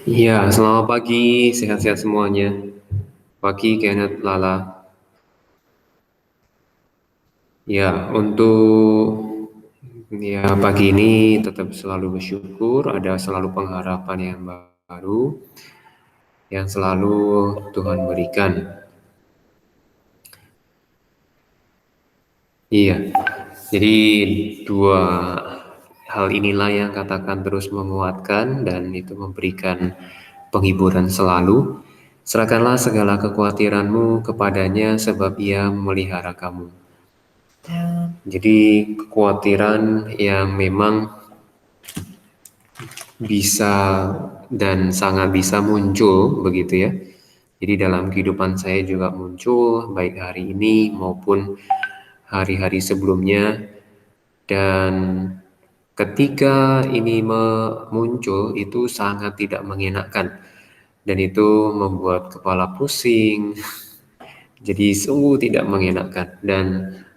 Iya, selamat pagi, sehat-sehat semuanya. Pagi, Kenneth, Lala. Ya, untuk pagi ini tetap selalu bersyukur, ada selalu pengharapan yang baru yang selalu Tuhan berikan. Iya, jadi dua hal inilah yang katakan terus menguatkan dan itu memberikan penghiburan selalu. Serahkanlah segala kekhawatiranmu kepadanya sebab ia memelihara kamu. Jadi kekhawatiran yang memang bisa dan sangat bisa muncul begitu ya. Jadi dalam kehidupan saya juga muncul baik hari ini maupun hari-hari sebelumnya, dan ketika ini muncul itu sangat tidak mengenakan dan itu membuat kepala pusing. Jadi sungguh tidak mengenakan dan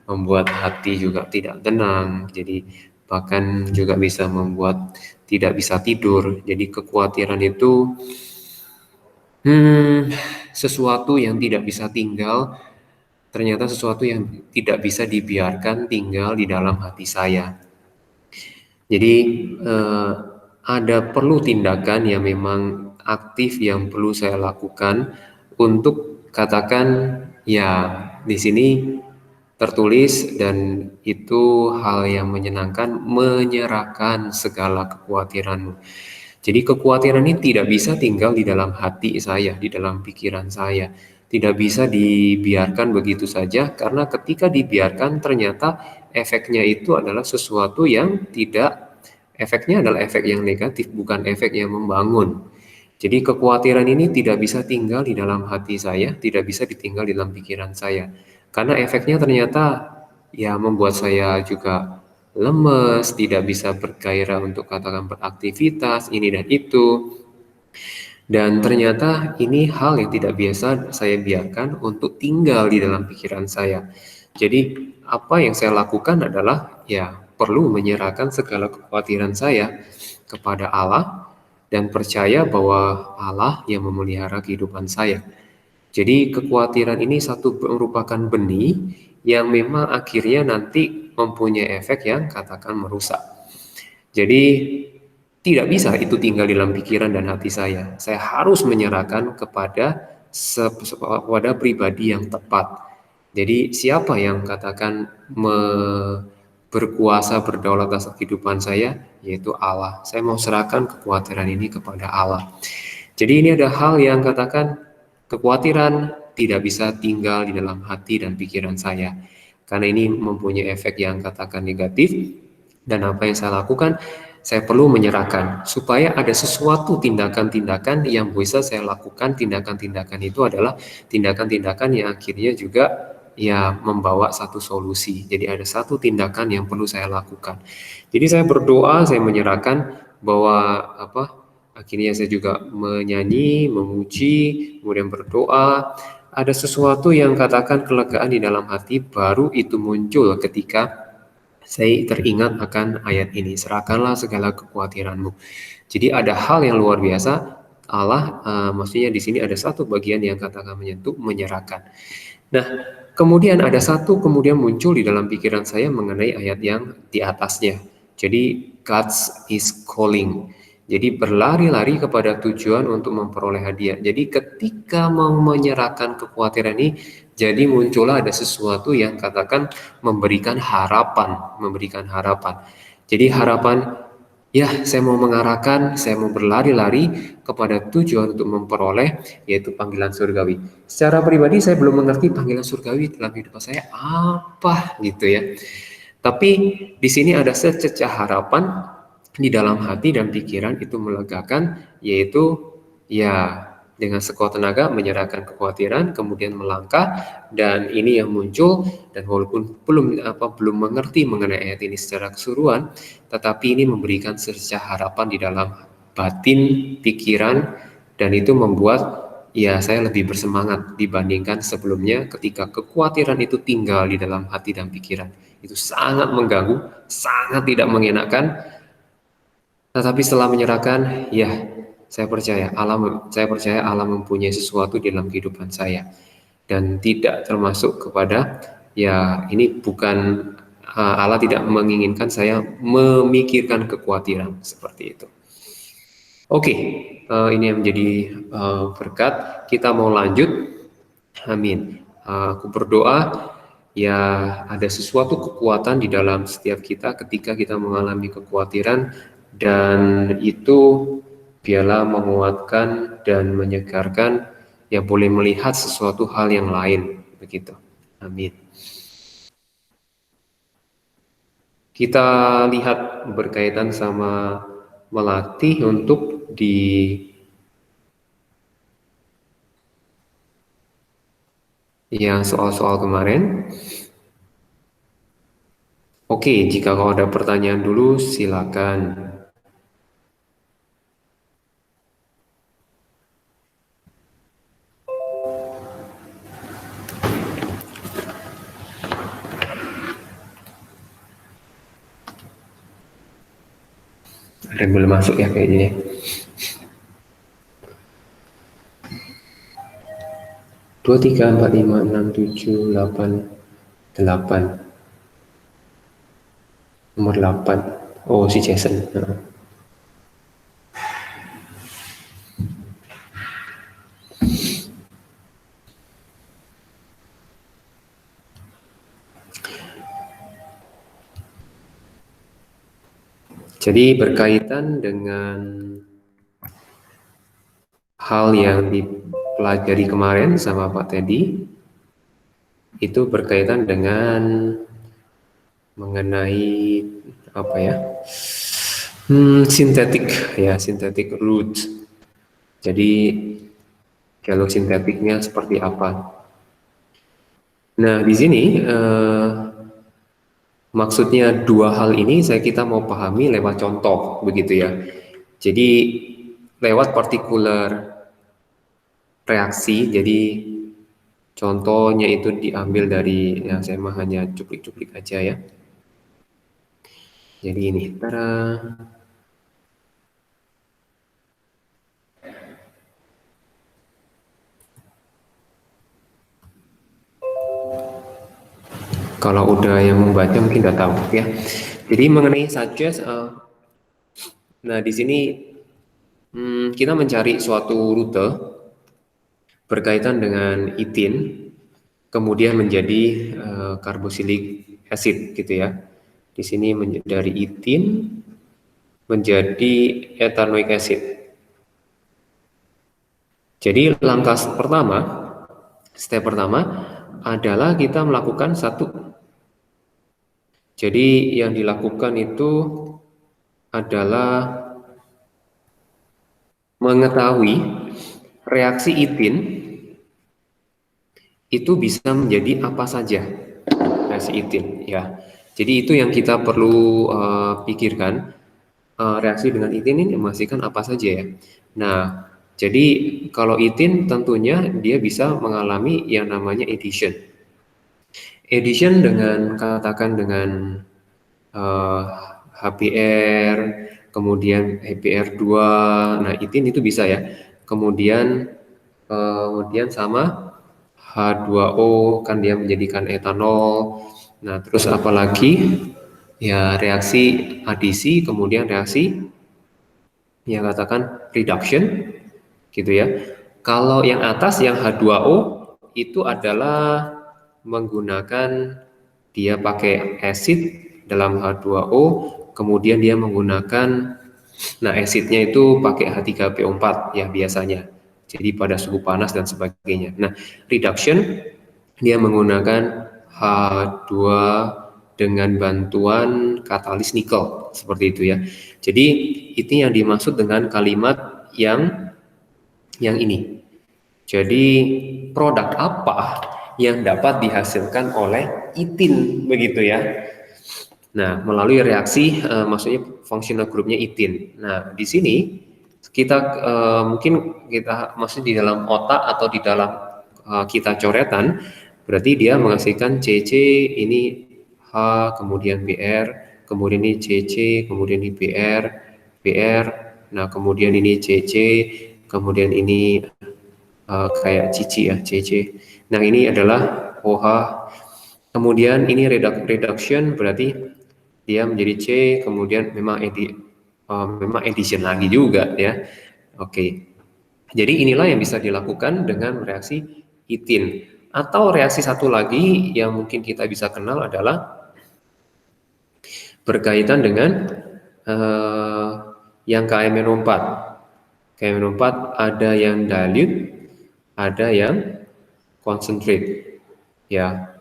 membuat hati juga tidak tenang. Jadi bahkan juga bisa membuat tidak bisa tidur. Jadi kekhawatiran itu hmm, sesuatu yang tidak bisa tinggal, ternyata sesuatu yang tidak bisa dibiarkan tinggal di dalam hati saya. Jadi eh, ada perlu tindakan yang memang aktif yang perlu saya lakukan untuk katakan ya di sini tertulis dan itu hal yang menyenangkan, menyerahkan segala kekhawatiranmu. Jadi kekhawatiran ini tidak bisa tinggal di dalam hati saya, di dalam pikiran saya. Tidak bisa dibiarkan begitu saja karena ketika dibiarkan ternyata efeknya itu adalah sesuatu yang tidak, efeknya adalah efek yang negatif, bukan efek yang membangun. Jadi kekhawatiran ini tidak bisa tinggal di dalam hati saya, tidak bisa ditinggal di dalam pikiran saya. Karena efeknya ternyata ya membuat saya juga lemes, tidak bisa bergairah untuk katakan beraktivitas, ini dan itu. Dan ternyata ini hal yang tidak biasa saya biarkan untuk tinggal di dalam pikiran saya. Jadi apa yang saya lakukan adalah ya perlu menyerahkan segala kekhawatiran saya kepada Allah dan percaya bahwa Allah yang memelihara kehidupan saya. Jadi kekhawatiran ini satu merupakan benih yang memang akhirnya nanti mempunyai efek yang katakan merusak. Jadi tidak bisa itu tinggal dalam pikiran dan hati saya. Saya harus menyerahkan kepada pribadi yang tepat. Jadi siapa yang katakan berkuasa berdaulat atas kehidupan saya, yaitu Allah. Saya mau serahkan kekhawatiran ini kepada Allah. Jadi ini ada hal yang katakan kekhawatiran tidak bisa tinggal di dalam hati dan pikiran saya. Karena ini mempunyai efek yang katakan negatif, dan apa yang saya lakukan, saya perlu menyerahkan supaya ada sesuatu tindakan-tindakan yang bisa saya lakukan. Tindakan-tindakan itu adalah tindakan-tindakan yang akhirnya juga ya membawa satu solusi. Jadi ada satu tindakan yang perlu saya lakukan. Jadi saya berdoa, saya menyerahkan bahwa akhirnya saya juga menyanyi, memuji, kemudian berdoa. Ada sesuatu yang katakan kelegaan di dalam hati baru itu muncul ketika saya teringat akan ayat ini, serahkanlah segala kekhawatiranmu. Jadi ada hal yang luar biasa, Allah, maksudnya di sini ada satu bagian yang katakan menyentuh, menyerahkan. Nah, kemudian ada satu kemudian muncul di dalam pikiran saya mengenai ayat yang di atasnya. Jadi, God is calling. Jadi berlari-lari kepada tujuan untuk memperoleh hadiah. Jadi ketika mau menyerahkan kekhawatiran ini, jadi muncullah ada sesuatu yang katakan memberikan harapan, memberikan harapan. Jadi harapan, ya saya mau mengarahkan, saya mau berlari-lari kepada tujuan untuk memperoleh, yaitu panggilan surgawi. Secara pribadi saya belum mengerti panggilan surgawi dalam hidup saya apa gitu ya. Tapi di sini ada sececah harapan di dalam hati dan pikiran itu melegakan, yaitu ya dengan sekuat tenaga menyerahkan kekhawatiran, kemudian melangkah, dan ini yang muncul. Dan walaupun belum mengerti mengenai ayat ini secara keseluruhan, tetapi ini memberikan sececah harapan di dalam batin pikiran, dan itu membuat ya saya lebih bersemangat dibandingkan sebelumnya ketika kekhawatiran itu tinggal di dalam hati dan pikiran. Itu sangat mengganggu, sangat tidak mengenakan, tetapi setelah menyerahkan, ya Saya percaya Allah mempunyai sesuatu di dalam kehidupan saya, dan tidak termasuk kepada, ya ini bukan, Allah tidak menginginkan saya memikirkan kekhawatiran seperti itu. Oke, ini yang menjadi berkat. Kita mau lanjut. Amin. Aku berdoa ya ada sesuatu kekuatan di dalam setiap kita ketika kita mengalami kekhawatiran, dan itu biarlah menguatkan dan menyegarkan, ya boleh melihat sesuatu hal yang lain begitu. Amin. Kita lihat berkaitan sama melatih untuk di yang soal-soal kemarin. Oke, jika kau ada pertanyaan dulu silakan. Ada yang belum masuk ya kayaknya. 2, 3, 4, 5, 6, 7, 8, 8. Nomor 8. Oh, si Jason. Jadi berkaitan dengan hal yang dipelajari kemarin sama Pak Teddy, itu berkaitan dengan mengenai apa ya? Synthetic root. Jadi dialog sintetiknya seperti apa? Nah, di sini maksudnya dua hal ini kita mau pahami lewat contoh begitu ya. Jadi lewat partikular reaksi, jadi contohnya itu diambil dari, ya saya mah hanya cuplik-cuplik aja ya. Jadi ini, tada. Kalau udah yang membaca mungkin udah tahu ya. Jadi mengenai suggest, nah di sini kita mencari suatu rute berkaitan dengan etin, kemudian menjadi carboxylic acid gitu ya. Di sini dari etin menjadi ethanoic acid. Jadi langkah pertama, step pertama adalah kita melakukan satu. Jadi yang dilakukan itu adalah mengetahui reaksi etin itu bisa menjadi apa saja reaksi etin ya. Jadi itu yang kita perlu pikirkan, reaksi dengan etin ini menghasilkan apa saja ya. Nah, jadi kalau etin tentunya dia bisa mengalami yang namanya addition. Addition dengan katakan dengan HBr, kemudian HBr2, nah etin itu bisa ya. Kemudian sama H2O kan dia menjadikan etanol. Nah, terus apalagi ya reaksi adisi, kemudian reaksi yang katakan reduction gitu ya. Kalau yang atas yang H2O itu adalah menggunakan, dia pakai acid dalam H2O, kemudian dia menggunakan, nah acidnya itu pakai H3PO4 ya biasanya. Jadi pada suhu panas dan sebagainya. Nah, reduction dia menggunakan H2 dengan bantuan katalis nikel seperti itu ya. Jadi itu yang dimaksud dengan kalimat yang ini. Jadi produk apa yang dapat dihasilkan oleh etin begitu ya. Nah, melalui reaksi maksudnya functional groupnya etin. Nah, di sini kita mungkin kita masih di dalam otak atau di dalam kita coretan, berarti dia menghasilkan CC ini H, kemudian Br, kemudian ini CC, kemudian ini Br, Br. Nah, kemudian ini CC, kemudian ini kayak cici ya, CC. Nah, ini adalah OH. Kemudian ini reduction berarti dia menjadi C, kemudian memang addition lagi juga ya. Oke. Jadi inilah yang bisa dilakukan dengan reaksi etin. Atau reaksi satu lagi yang mungkin kita bisa kenal adalah berkaitan dengan yang KMNO4. KMNO4 ada yang dilute, ada yang concentrate. Ya.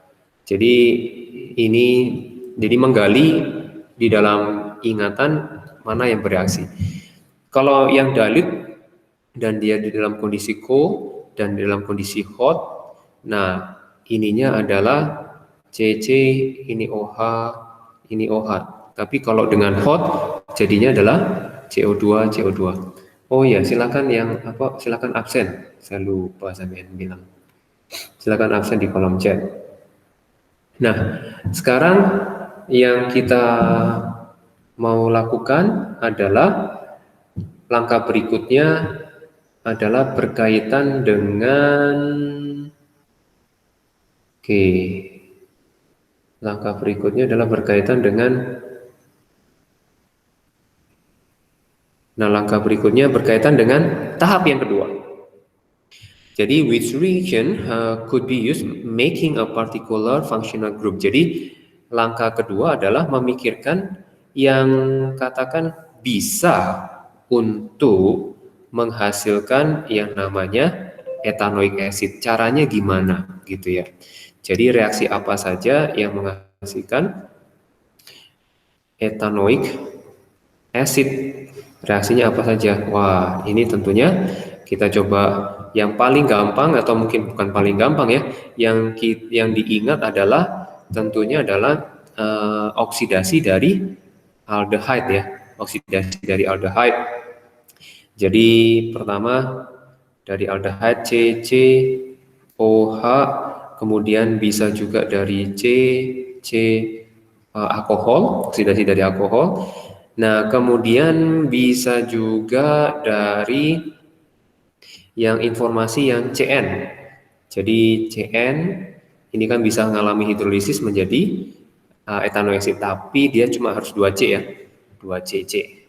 Jadi ini menggali di dalam ingatan mana yang bereaksi. Kalau yang dilute dan dia di dalam kondisi cold dan di dalam kondisi hot, nah ininya adalah CC, ini OH, ini OH. Tapi kalau dengan hot jadinya adalah CO2, CO2. Oh ya, silakan absen. Saya lupa sampean bilang. Silakan absen di kolom chat. Nah, sekarang yang kita mau lakukan adalah langkah berikutnya adalah berkaitan dengan langkah berikutnya adalah berkaitan dengan tahap yang kedua. Jadi which reaction could be used making a particular functional group. Jadi langkah kedua adalah memikirkan yang katakan bisa untuk menghasilkan yang namanya ethanoic acid. Caranya gimana gitu ya. Jadi reaksi apa saja yang menghasilkan ethanoic acid? Reaksinya apa saja? Wah, ini tentunya kita coba yang paling gampang atau mungkin bukan paling gampang ya. Yang diingat adalah tentunya adalah oksidasi dari aldehyde ya. Oksidasi dari aldehyde. Jadi pertama dari aldehyde CCOH, kemudian bisa juga dari alkohol, oksidasi dari alkohol. Nah, kemudian bisa juga dari yang informasi yang CN. Jadi CN ini kan bisa mengalami hidrolisis menjadi ethanoic acid, tapi dia cuma harus 2C ya, 2CC.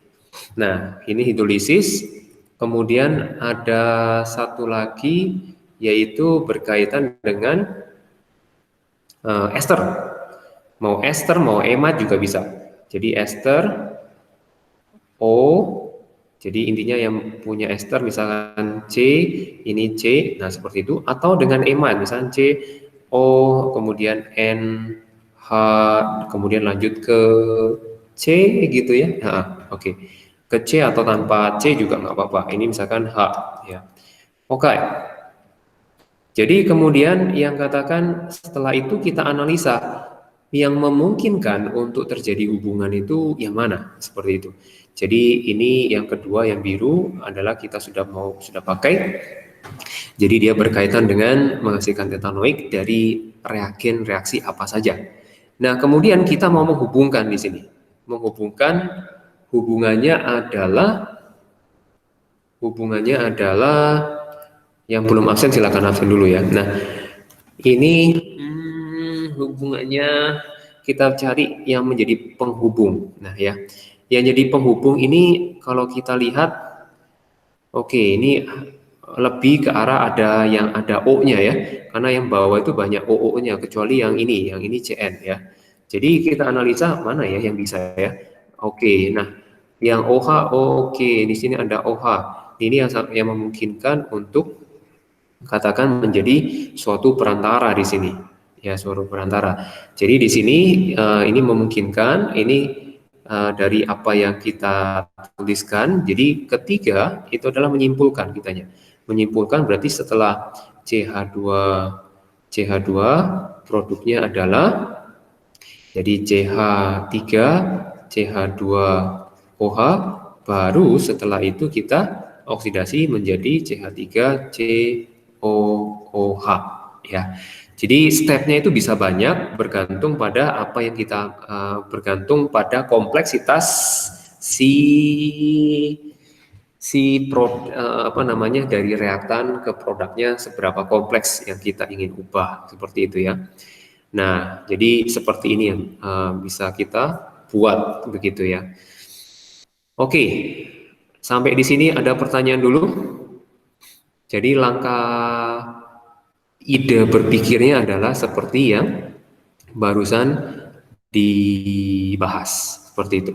Nah, ini hidrolisis. Kemudian ada satu lagi yaitu berkaitan dengan ester. Mau ester, mau emat juga bisa. Jadi ester O, jadi intinya yang punya ester misalkan C, ini C, nah seperti itu. Atau dengan emat, misalkan C, O, kemudian N, H, kemudian lanjut ke C gitu ya. Nah, oke. Ke C atau tanpa C juga nggak apa-apa. Ini misalkan H ya. Oke. Jadi kemudian yang katakan setelah itu kita analisa yang memungkinkan untuk terjadi hubungan itu yang mana, seperti itu. Jadi ini yang kedua yang biru adalah kita sudah pakai. Jadi dia berkaitan dengan menghasilkan ethanoic dari reagen reaksi apa saja. Nah, kemudian kita mau menghubungkan di sini. Hubungannya adalah yang belum absen silakan absen dulu ya. Nah, ini hubungannya kita cari yang menjadi penghubung. Nah ya, yang jadi penghubung ini kalau kita lihat, oke, ini lebih ke arah ada O-nya ya, karena yang bawah itu banyak OO-nya, kecuali yang ini CN ya. Jadi kita analisa mana ya yang bisa ya. Oke, nah yang OH, oke, di sini ada OH. Ini yang memungkinkan untuk katakan menjadi suatu perantara di sini. Ya, suatu perantara. Jadi di sini ini memungkinkan dari apa yang kita tuliskan. Jadi ketiga itu adalah menyimpulkan kitanya. Menyimpulkan berarti setelah CH2 produknya adalah jadi CH3 CH2OH, baru setelah itu kita oksidasi menjadi CH3COOH ya. Jadi stepnya itu bisa banyak bergantung pada apa yang kita bergantung pada kompleksitas si dari reaktan ke produknya seberapa kompleks yang kita ingin ubah, seperti itu ya. Nah, jadi seperti ini yang bisa kita buat begitu ya. Oke, sampai di sini ada pertanyaan dulu. Jadi langkah ide berpikirnya adalah seperti yang barusan dibahas, seperti itu.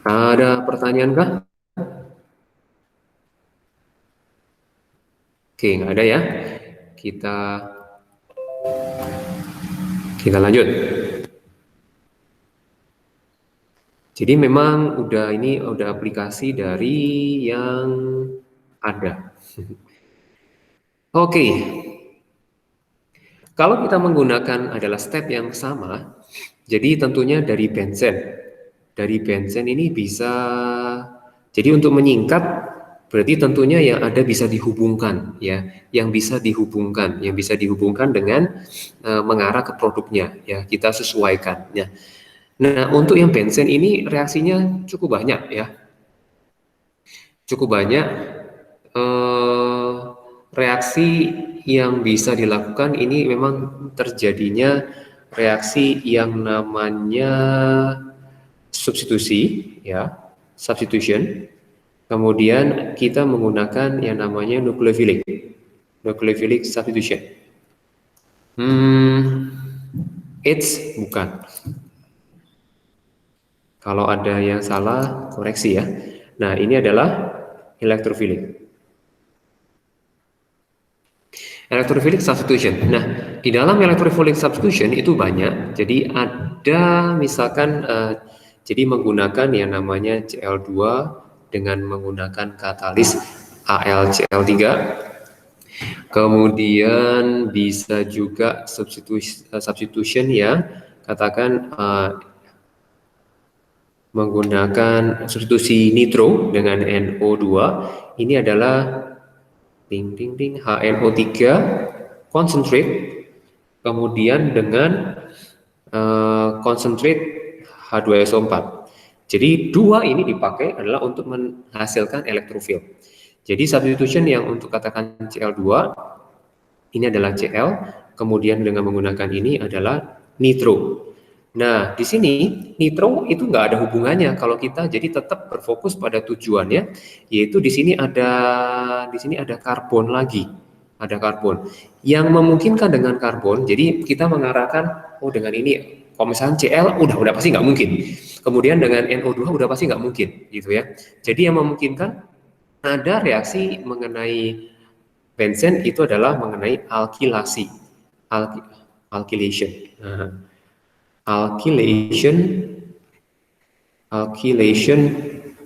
Ada pertanyaan kah? Oke, nggak ada ya. Kita lanjut. Jadi memang ini udah aplikasi dari yang ada. Oke. Kalau kita menggunakan adalah step yang sama, jadi tentunya dari benzen. Dari benzen ini bisa, jadi untuk menyingkat berarti tentunya yang ada bisa dihubungkan ya, yang bisa dihubungkan dengan mengarah ke produknya ya, kita sesuaikan ya. Nah, untuk yang benzen ini reaksinya cukup banyak ya. Cukup banyak reaksi yang bisa dilakukan ini memang terjadinya reaksi yang namanya substitusi ya, substitution. Kemudian kita menggunakan yang namanya nucleophilic substitution. It's bukan. Kalau ada yang salah, koreksi ya. Nah, ini adalah electrophilic. Electrophilic substitution. Nah, di dalam electrophilic substitution itu banyak. Jadi ada misalkan jadi menggunakan yang namanya Cl2 dengan menggunakan katalis AlCl3. Kemudian bisa juga substitution ya, katakan menggunakan substitusi nitro dengan NO2. Ini adalah HNO3 concentrate, kemudian dengan concentrate H2SO4. Jadi dua ini dipakai adalah untuk menghasilkan elektrofil. Jadi substitution yang untuk katakan Cl2 ini adalah Cl, kemudian dengan menggunakan ini adalah nitro. Nah, di sini nitro itu nggak ada hubungannya kalau kita jadi tetap berfokus pada tujuannya, yaitu di sini ada karbon lagi, ada karbon yang memungkinkan dengan karbon. Jadi kita mengarahkan, dengan ini, kalau misalnya Cl udah pasti nggak mungkin. Kemudian dengan NO2 udah pasti nggak mungkin, gitu ya. Jadi yang memungkinkan ada reaksi mengenai benzen itu adalah mengenai alkilasi, alkylation. Alkylation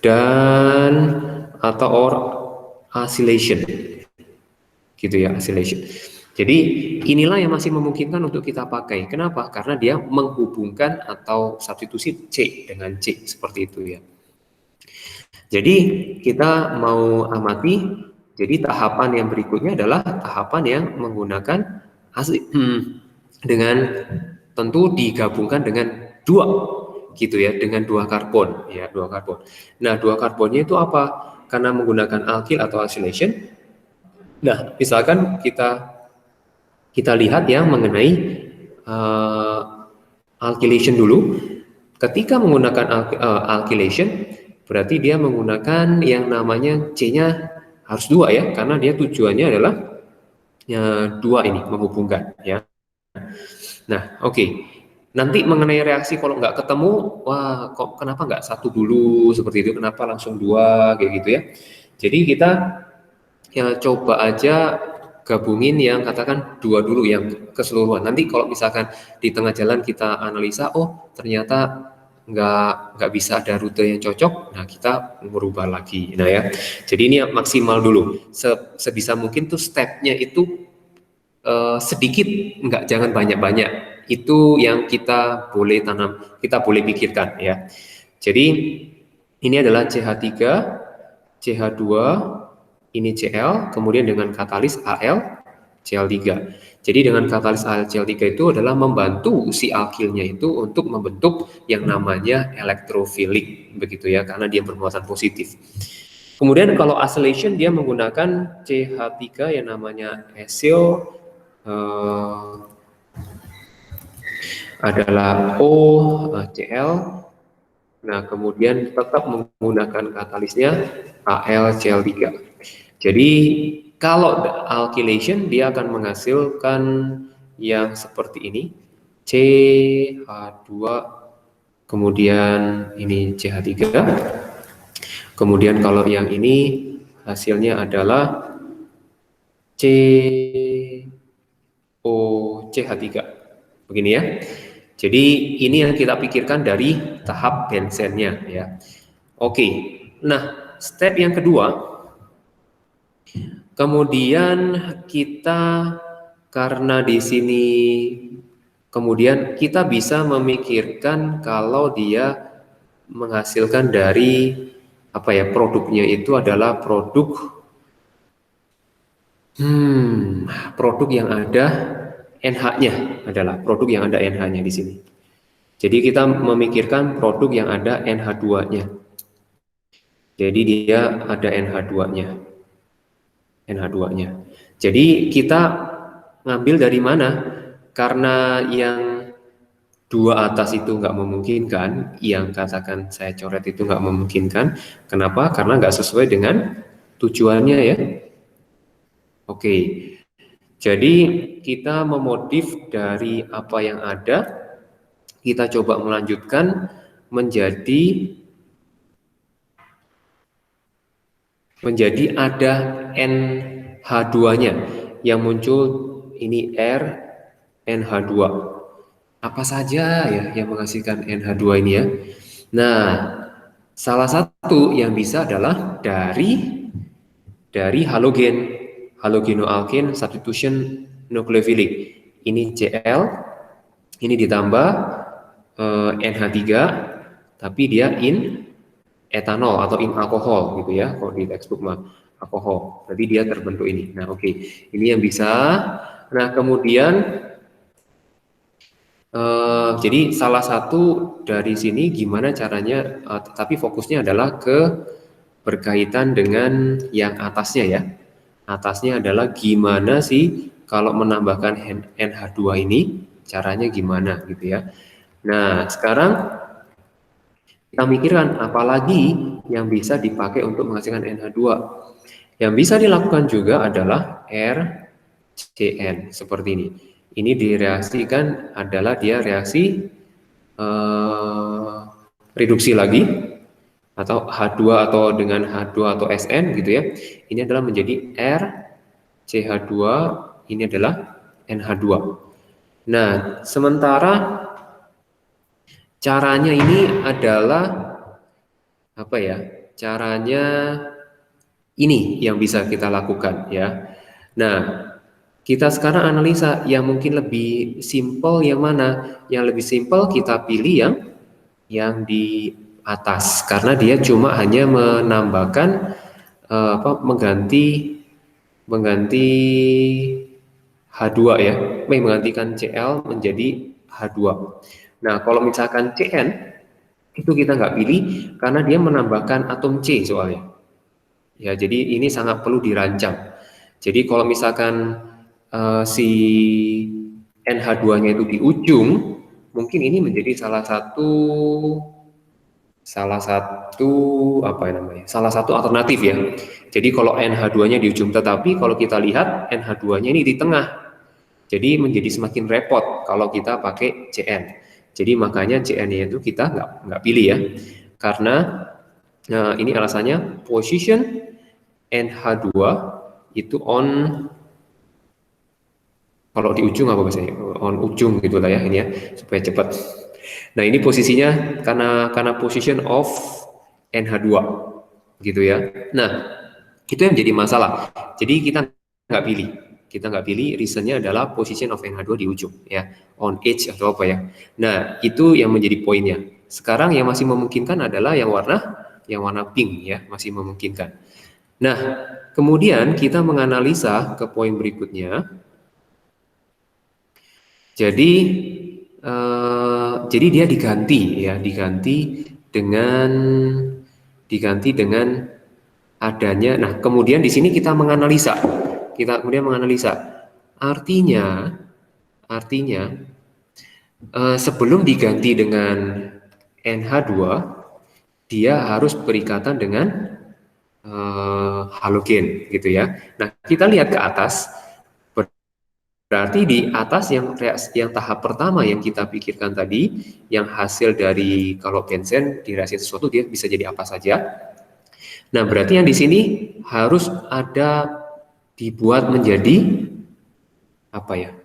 dan atau acylation, gitu ya, acylation. Jadi inilah yang masih memungkinkan untuk kita pakai. Kenapa? Karena dia menghubungkan atau substitusi C dengan C, seperti itu ya. Jadi kita mau amati, jadi tahapan yang berikutnya adalah tahapan yang menggunakan dengan tentu digabungkan dengan dua, gitu ya, dengan dua karbon ya, dua karbon. Nah, dua karbonnya itu apa? Karena menggunakan alkyl atau acylation. Nah, misalkan kita lihat yang mengenai alkylation dulu. Ketika menggunakan alkylation, berarti dia menggunakan yang namanya C-nya harus dua ya, karena dia tujuannya adalah dua ini menghubungkan ya. Nah, oke. Nanti mengenai reaksi kalau nggak ketemu, wah kok kenapa nggak satu dulu seperti itu, kenapa langsung dua kayak gitu ya. Jadi kita coba aja gabungin yang katakan dua dulu yang keseluruhan. Nanti kalau misalkan di tengah jalan kita analisa, ternyata nggak bisa ada rute yang cocok, nah kita merubah lagi. Nah ya, jadi ini maksimal dulu. Sebisa mungkin tuh stepnya itu sedikit, jangan banyak-banyak. Itu yang kita boleh kita boleh pikirkan ya. Jadi ini adalah CH3, CH2, ini Cl, kemudian dengan katalis Al, AlCl3. Jadi dengan katalis AlCl3 itu adalah membantu si alkilnya itu untuk membentuk yang namanya elektrofilik, begitu ya, karena dia bermuatan positif. Kemudian kalau acylation dia menggunakan CH3 yang namanya acyl adalah OCl. Nah, kemudian tetap menggunakan katalisnya AlCl3. Jadi kalau alkylation dia akan menghasilkan yang seperti ini, CH2, kemudian ini CH3. Kemudian kalau yang ini hasilnya adalah COCH3. Begini ya. Jadi ini yang kita pikirkan dari tahap bensennya ya. Oke. Nah, step yang kedua, kemudian kita karena di sini kemudian kita bisa memikirkan kalau dia menghasilkan dari apa ya, produknya itu adalah produk yang ada NH-nya, adalah produk yang ada NH-nya di sini. Jadi kita memikirkan produk yang ada NH2-nya. Jadi dia ada NH2-nya. NH2-nya. Jadi kita ngambil dari mana? Karena yang dua atas itu nggak memungkinkan, yang katakan saya coret itu nggak memungkinkan. Kenapa? Karena nggak sesuai dengan tujuannya ya. Oke, jadi kita memodif dari apa yang ada, kita coba melanjutkan menjadi ada NH2-nya yang muncul ini R NH2. Apa saja ya yang menghasilkan NH2 ini ya? Nah, salah satu yang bisa adalah dari halogenoalkane substitution nucleophilic. Ini Cl, ini ditambah NH3, tapi dia in etanol atau in alkohol gitu ya. Kalau di textbook mah alkohol. Berarti dia terbentuk ini. Nah, oke. Ini yang bisa. Nah, kemudian jadi salah satu dari sini gimana caranya, tapi fokusnya adalah berkaitan dengan yang atasnya ya. Atasnya adalah gimana sih kalau menambahkan NH2 ini, caranya gimana gitu ya. Nah, sekarang kita mikirkan apalagi yang bisa dipakai untuk menghasilkan NH2. Yang bisa dilakukan juga adalah RCN seperti ini. Ini direaksikan adalah dia reaksi reduksi lagi atau H2 atau dengan H2 atau SN gitu ya. Ini adalah menjadi RCH2, ini adalah NH2. Nah, sementara caranya ini adalah apa ya? Caranya ini yang bisa kita lakukan ya. Nah, kita sekarang analisa yang mungkin lebih simpel yang mana? Yang lebih simpel kita pilih yang di atas karena dia cuma hanya menambahkan mengganti H2 ya, menggantikan Cl menjadi H2. Nah, kalau misalkan Cn itu kita nggak pilih karena dia menambahkan atom C soalnya. Ya, jadi ini sangat perlu dirancang. Jadi kalau misalkan si NH2-nya itu di ujung, mungkin ini menjadi salah satu alternatif ya. Jadi kalau NH2-nya di ujung, tetapi kalau kita lihat NH2-nya ini di tengah. Jadi menjadi semakin repot kalau kita pakai Cn. Jadi makanya Cn-nya itu kita nggak pilih ya. Karena ini alasannya position NH2 itu on, kalau di ujung apa bahasanya? On ujung gitu lah ya ini ya, supaya cepat. Nah, ini posisinya karena position of NH2 gitu ya. Nah, itu yang menjadi masalah. Jadi kita nggak pilih, reasonnya adalah position of NH2 di ujung ya, on edge atau apa ya. Nah, itu yang menjadi poinnya. Sekarang yang masih memungkinkan adalah yang warna pink ya, masih memungkinkan. Nah, kemudian kita menganalisa ke poin berikutnya. Jadi jadi dia diganti dengan adanya. Nah, kemudian di sini kita menganalisa. Artinya sebelum diganti dengan NH2, dia harus berikatan dengan halogen gitu ya. Nah, kita lihat ke atas. Berarti di atas yang tahap pertama yang kita pikirkan tadi, yang hasil dari kalau benzen di reaksi sesuatu dia bisa jadi apa saja. Nah, berarti yang di sini harus ada dibuat menjadi apa ya?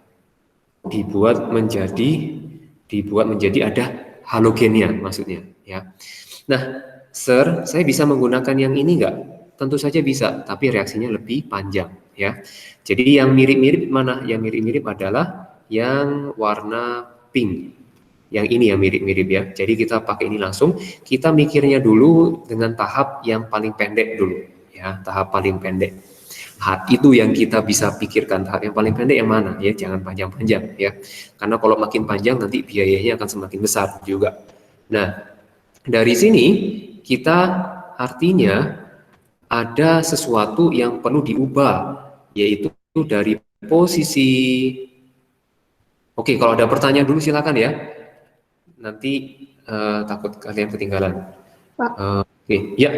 Dibuat menjadi ada halogennya maksudnya ya. Nah, Sir, saya bisa menggunakan yang ini enggak? Tentu saja bisa, tapi reaksinya lebih panjang ya. Jadi yang mirip-mirip mana? Yang mirip-mirip adalah yang warna pink. Yang ini yang mirip-mirip ya. Jadi kita pakai ini langsung. Kita mikirnya dulu dengan tahap yang paling pendek dulu ya, tahap paling pendek. Itu yang kita bisa pikirkan, tahap yang paling pendek yang mana ya, jangan panjang-panjang ya. Karena kalau makin panjang nanti biayanya akan semakin besar juga. Nah, dari sini kita artinya ada sesuatu yang perlu diubah, yaitu dari posisi. Oke, kalau ada pertanyaan dulu silakan ya. Nanti takut kalian ketinggalan. Pak, Oke, ya.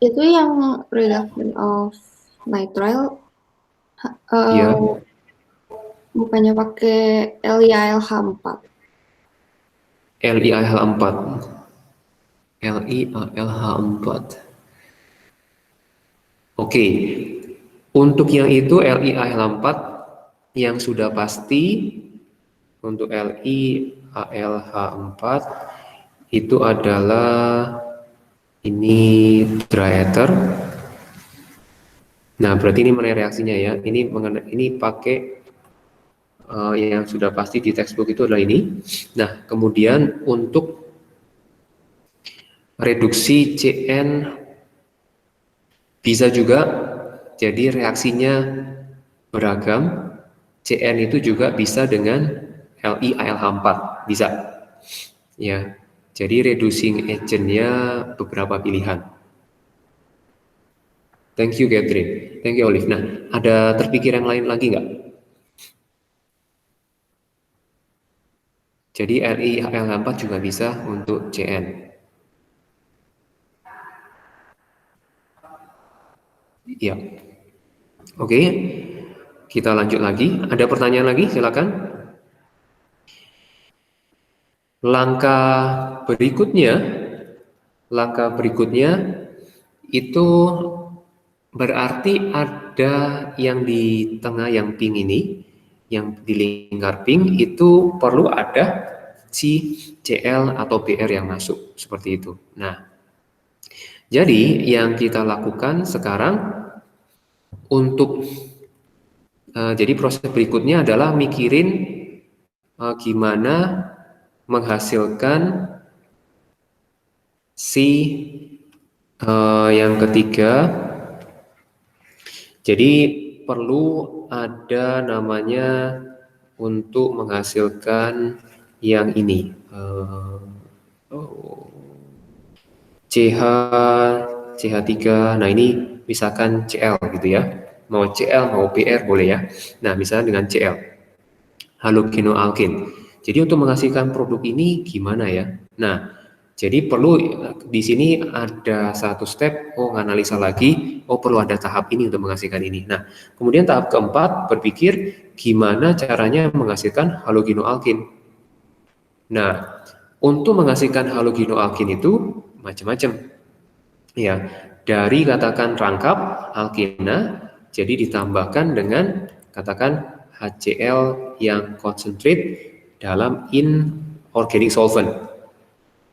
itu yang reduction of nitrile Ya. bukannya pakai LiAlH4. LiAlH4. LiAlH4. Oke. Untuk yang itu LiAlH4 yang sudah pasti untuk LiAlH4 itu adalah ini dry ether. Nah, berarti ini mengenai reaksinya ya. Ini pakai yang sudah pasti di textbook itu adalah ini. Nah, kemudian untuk reduksi CN bisa juga, jadi reaksinya beragam. CN itu juga bisa dengan LiAlH4, bisa. Ya, jadi reducing agent-nya beberapa pilihan. Thank you, Catherine. Thank you, Olive. Nah, ada terpikir yang lain lagi nggak? Jadi LiAlH4 juga bisa untuk CN. Ya. Oke. Kita lanjut lagi. Ada pertanyaan lagi? Silakan. Langkah berikutnya itu berarti ada yang di tengah yang pink ini, yang di lingkar pink itu perlu ada si Cl atau Br yang masuk seperti itu. Nah, jadi yang kita lakukan sekarang untuk jadi proses berikutnya adalah mikirin gimana menghasilkan si yang ketiga. Jadi perlu ada namanya untuk menghasilkan yang ini CH3. Nah, ini misalkan Cl gitu ya. Mau Cl mau Br boleh ya. Nah, misalnya dengan Cl halogenoalkin. Jadi untuk menghasilkan produk ini gimana ya? Nah, jadi perlu di sini ada satu step, analisa lagi, perlu ada tahap ini untuk menghasilkan ini. Nah, kemudian tahap keempat berpikir gimana caranya menghasilkan halogenoalkin. Nah, untuk menghasilkan halogenoalkin itu macam-macam. Ya, dari katakan rangkap alkena, jadi ditambahkan dengan katakan HCl yang concentrate dalam inorganic solvent.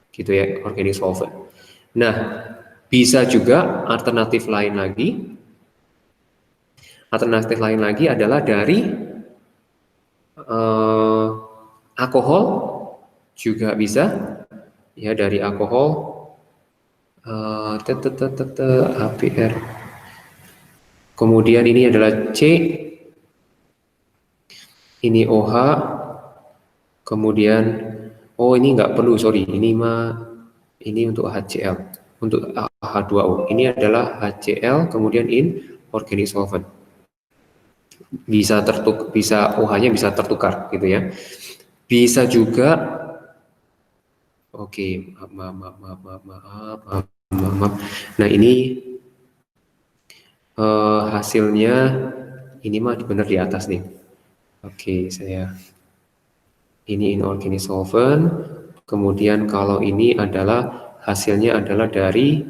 Gitu ya, organic solvent. Nah, bisa juga alternatif lain lagi. Alternatif lain lagi adalah dari alkohol juga bisa. Ya, dari alkohol HBr. Kemudian ini adalah C, ini OH, Kemudian, oh ini nggak perlu, sorry, ini untuk HCl, untuk H2O. Ini adalah HCl, kemudian organic solvent. Bisa OH-nya bisa tertukar gitu ya. Bisa juga, oke, maaf. Nah ini hasilnya ini mah benar di atas nih. Oke, ini inorganic solvent. Kemudian kalau ini adalah hasilnya adalah dari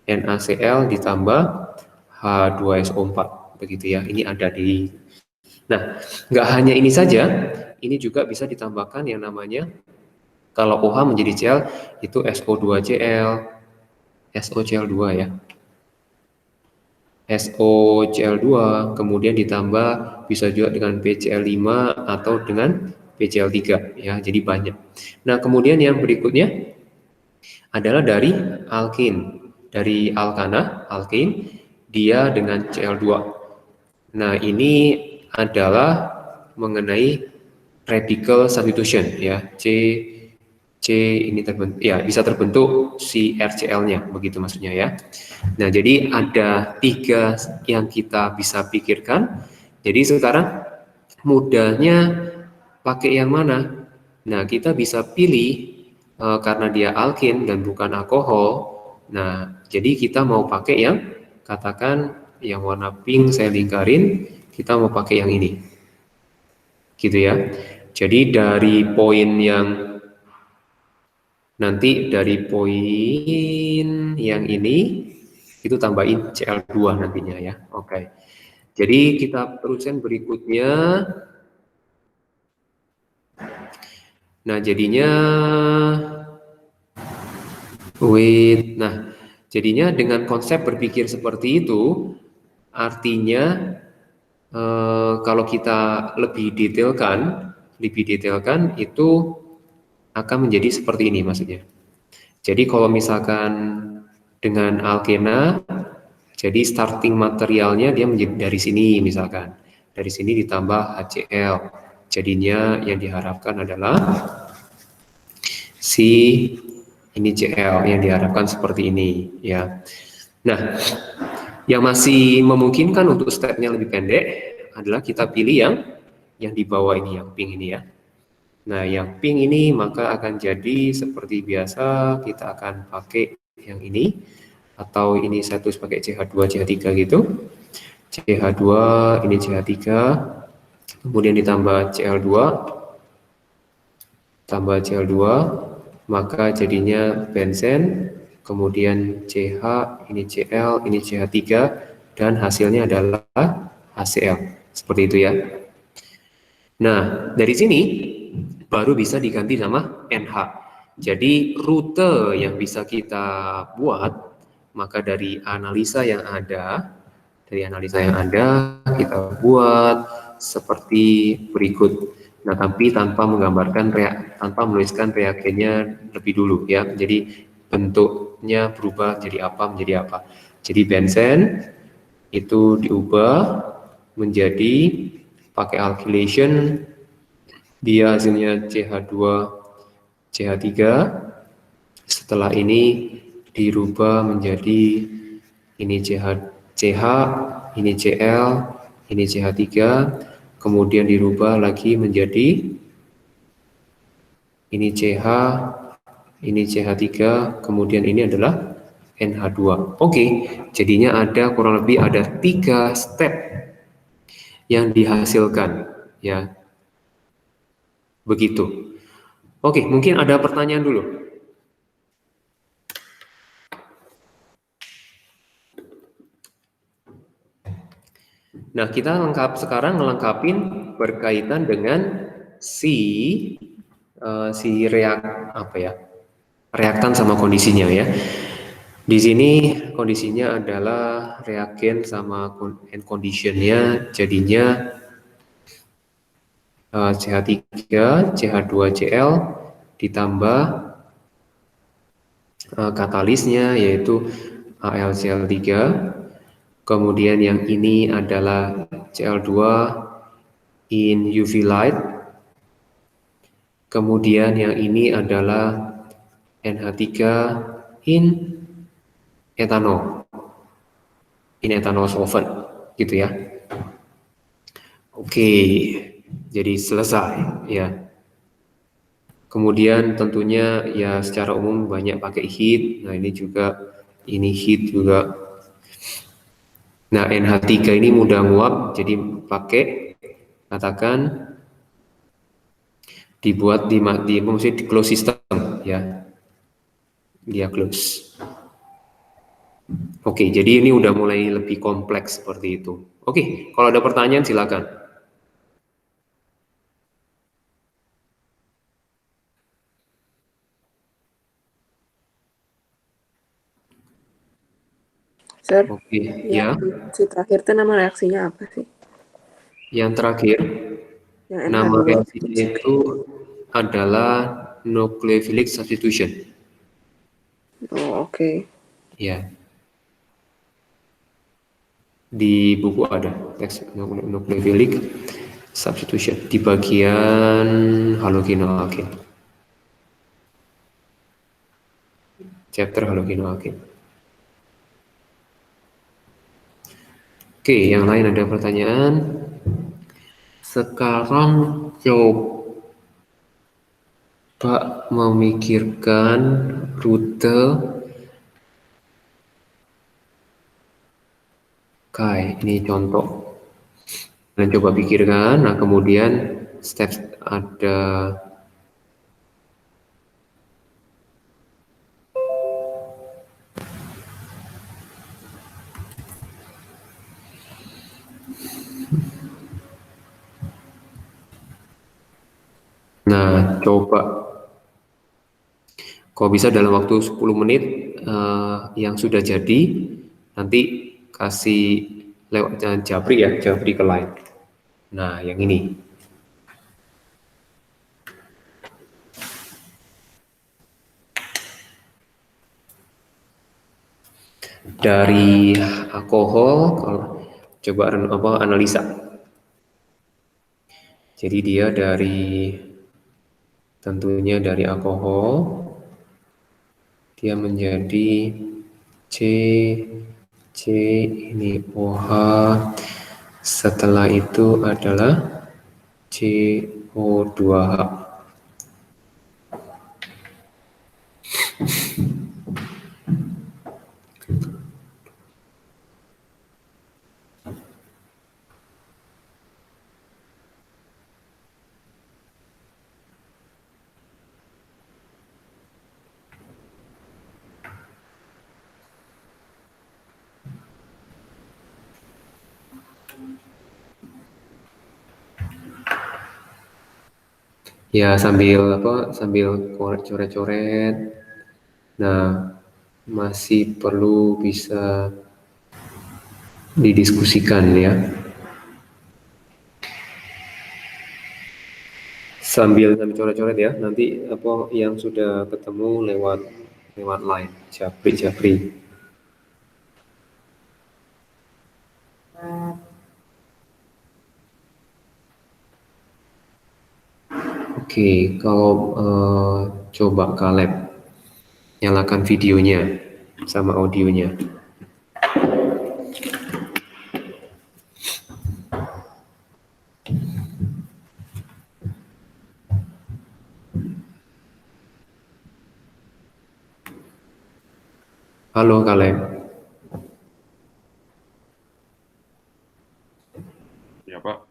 NaCl ditambah H2SO4 begitu ya. Ini ada di. Nah, nggak hanya ini saja, ini juga bisa ditambahkan yang namanya kalau OH menjadi Cl itu SO2Cl, SOCl2 ya. SOCl2 kemudian ditambah bisa juga dengan PCl5 atau dengan PCl3 ya, jadi banyak. Nah, kemudian yang berikutnya adalah dari alkin. Dari alkana, alkin, dia dengan Cl2. Nah, ini adalah mengenai radical substitution ya. C ini terbentuk ya, bisa terbentuk si RCl-nya begitu maksudnya ya. Nah, jadi ada 3 yang kita bisa pikirkan. Jadi sekarang mudahnya pakai yang mana? Nah, kita bisa pilih karena dia alkin dan bukan alkohol. Nah, jadi kita mau pakai yang katakan yang warna pink saya lingkarin, kita mau pakai yang ini. Gitu ya. Jadi dari poin yang nanti dari poin yang ini itu tambahin Cl2 nantinya ya. Oke. Jadi kita teruskan berikutnya. Nah, jadinya jadinya dengan konsep berpikir seperti itu artinya kalau kita lebih detailkan itu akan menjadi seperti ini maksudnya. Jadi kalau misalkan dengan alkena, jadi starting materialnya dia menjadi dari sini misalkan. Dari sini ditambah HCl. Jadinya yang diharapkan adalah si ini Cl yang diharapkan seperti ini ya. Nah, yang masih memungkinkan untuk stepnya lebih pendek adalah kita pilih yang di bawah ini, yang pink ini ya. Nah, yang pink ini maka akan jadi seperti biasa kita akan pakai yang ini atau ini saya tulis pakai CH2 CH3 gitu. CH2 ini CH3 kemudian ditambah Cl2 tambah Cl2 maka jadinya benzen, kemudian CH, ini Cl, ini CH3 dan hasilnya adalah HCl. Seperti itu ya. Nah, dari sini baru bisa diganti nama NH. Jadi rute yang bisa kita buat, maka dari analisa yang ada, kita buat seperti berikut. Nah, tapi tanpa menuliskan reagennya lebih dulu ya. Jadi bentuknya berubah menjadi apa. Jadi benzen itu diubah menjadi pakai alkylation, dia hasilnya CH2 CH3. Setelah ini dirubah menjadi ini CH, ini Cl, ini CH3, kemudian dirubah lagi menjadi ini CH, ini CH3, kemudian ini adalah NH2. Oke, jadinya kurang lebih ada 3 step yang dihasilkan ya. Begitu. Oke, mungkin ada pertanyaan dulu. Nah, kita sekarang ngelengkapin berkaitan dengan si reaktan sama kondisinya ya. Di sini kondisinya adalah reagen sama end conditionnya jadinya CH3, CH2Cl ditambah katalisnya yaitu AlCl3. Kemudian yang ini adalah Cl2 in UV light. Kemudian yang ini adalah NH3 in etanol, in ethanol solvent, gitu ya. Oke, jadi selesai ya. Kemudian tentunya ya secara umum banyak pakai heat. Nah ini heat juga. Nah NH3 ini mudah nguap, jadi pakai katakan dibuat maksudnya di close system ya, dia close. Oke, jadi ini udah mulai lebih kompleks seperti itu. Oke, kalau ada pertanyaan silakan. Sir, Oke, yang ya. si terakhir itu nama reaksinya apa sih? Yang terakhir, Yang nama NH2. reaksinya itu adalah nucleophilic substitution. Oh, oke. Ya, di buku ada teks nucleophilic substitution di bagian halogenoalkin. Chapter halogenoalkin. Oke, yang lain ada pertanyaan? Sekarang coba memikirkan rute ini contoh. Kalian coba pikirkan, nah kemudian step ada nah coba kalau bisa dalam waktu 10 menit yang sudah jadi nanti kasih lewat Jabri ya, Jabri ke line. Nah, yang ini. Dari alkohol, kalau coba analisa. Jadi dia tentunya dari alkohol, dia menjadi C, ini OH, setelah itu adalah CO2H. Ya sambil coret-coret. Nah, masih perlu bisa didiskusikan ya. Sambil coret-coret ya. Nanti yang sudah ketemu lewat line, Japri. Oke, kalau coba Kaleb nyalakan videonya sama audionya. Halo Kaleb. Ya Pak.